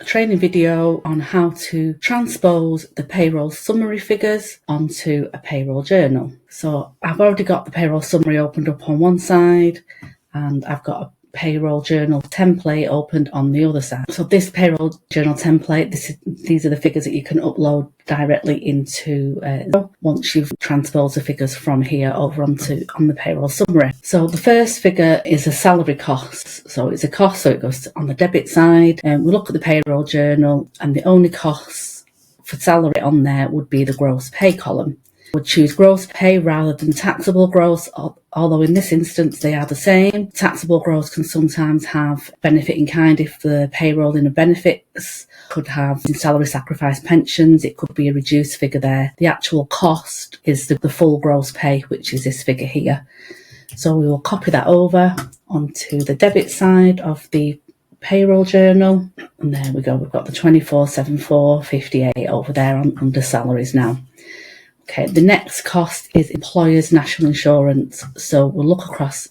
a training video on how to transpose the payroll summary figures onto a payroll journal. So I've already got the payroll summary opened up on one side, and I've got a payroll journal template opened on the other side. So this payroll journal template, these are the figures that you can upload directly into once you've transposed the figures from here over on the payroll summary. So the first figure is a salary cost. So it's a cost, so it goes on the debit side, and we look at the payroll journal, and the only costs for salary on there would be the gross pay column. Would choose gross pay rather than taxable gross, although in this instance they are the same. Taxable gross can sometimes have benefit in kind if the payroll in the benefits could have salary sacrifice pensions. It could be a reduced figure there. The actual cost is the full gross pay, which is this figure here. So we will copy that over onto the debit side of the payroll journal, and there we go. We've got the 2474.58 over there under salaries now. Okay, the next cost is employer's national insurance. So we'll look across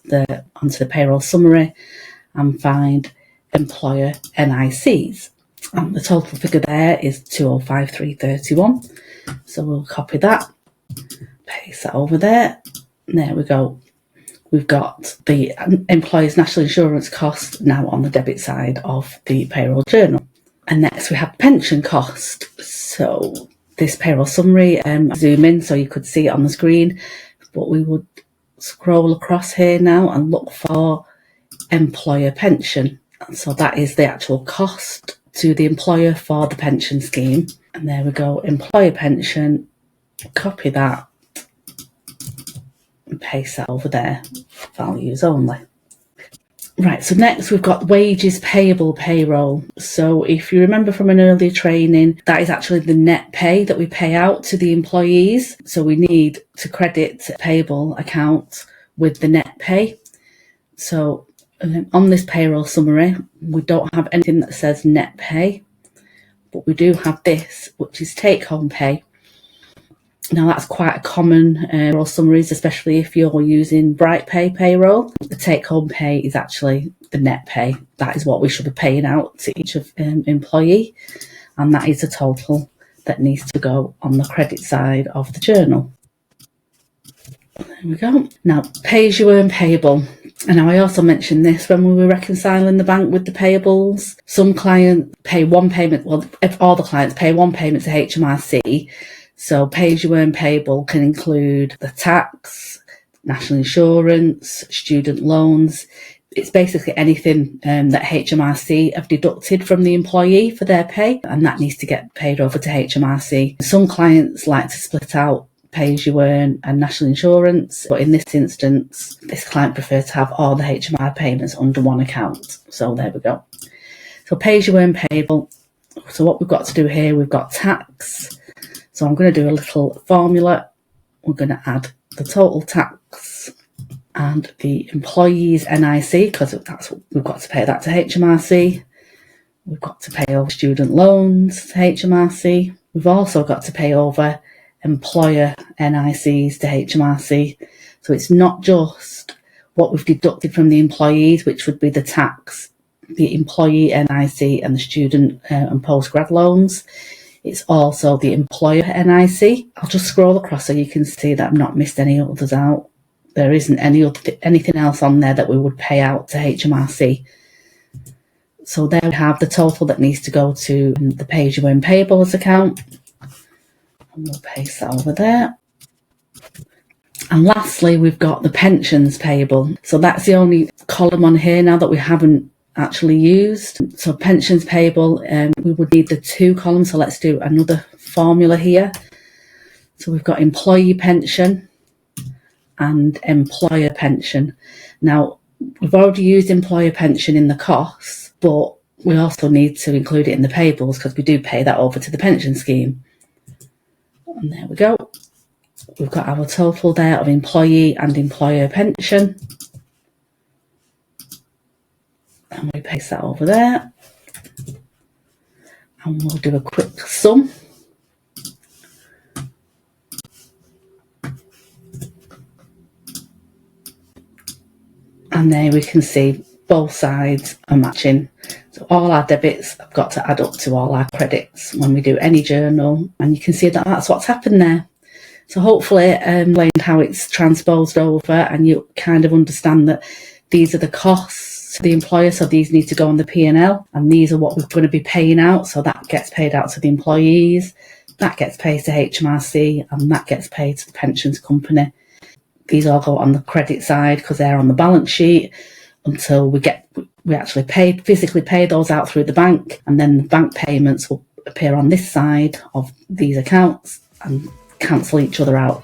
onto the payroll summary and find employer NICs. And the total figure there is 205,331. So we'll copy that, paste that over there. And there we go. We've got the employer's national insurance cost now on the debit side of the payroll journal. And next we have pension cost. So this payroll summary, zoom in so you could see it on the screen, but we would scroll across here now and look for employer pension. So that is the actual cost to the employer for the pension scheme. And there we go, employer pension, copy that and paste that over there, values only. Right, so next we've got wages payable payroll. So if you remember from an earlier training, that is actually the net pay that we pay out to the employees. So we need to credit payable account with the net pay. So on this payroll summary, we don't have anything that says net pay, but we do have this, which is take home pay. Now that's quite a common payroll summaries, especially if you're using Bright Pay payroll. The take-home pay is actually the net pay. That is what we should be paying out to each employee, and that is the total that needs to go on the credit side of the journal. There we go. Now, pay as you earn payable. And now I also mentioned this when we were reconciling the bank with the payables. Some clients pay one payment, well, if all the clients pay one payment to HMRC. So pay as you earn payable can include the tax, national insurance, student loans. It's basically anything that HMRC have deducted from the employee for their pay, and that needs to get paid over to HMRC. Some clients like to split out pay as you earn and national insurance, but in this instance, this client prefers to have all the HMR payments under one account. So there we go. So pay as you earn payable. So what we've got to do here, we've got tax. So I'm going to do a little formula. We're going to add the total tax and the employee's NIC, because that's what we've got to pay that to HMRC. We've got to pay over student loans to HMRC. We've also got to pay over employer NICs to HMRC. So it's not just what we've deducted from the employees, which would be the tax, the employee NIC and the student and postgrad loans. It's also the employer NIC. I'll just scroll across so you can see that I've not missed any others out. There isn't anything else on there that we would pay out to HMRC. So there we have the total that needs to go to the pay as you earn payables account. And we'll paste that over there. And lastly, we've got the pensions payable. So that's the only column on here now that we haven't actually used. So pensions payable, we would need the two columns. So let's do another formula here. So we've got employee pension and employer pension. Now, we've already used employer pension in the costs, but we also need to include it in the payables because we do pay that over to the pension scheme. And there we go. We've got our total there of employee and employer pension. And we paste that over there. And we'll do a quick sum. And there we can see both sides are matching So all our debits have got to add up to all our credits when we do any journal, and you can see that that's what's happened there. So hopefully explained how it's transposed over, and you kind of understand that these are the costs to the employer, so these need to go on the P&L, and these are what we're going to be paying out, so that gets paid out to the employees, that gets paid to HMRC, and that gets paid to the pensions company. These all go on the credit side because they're on the balance sheet until we actually physically pay those out through the bank, and then the bank payments will appear on this side of these accounts and cancel each other out.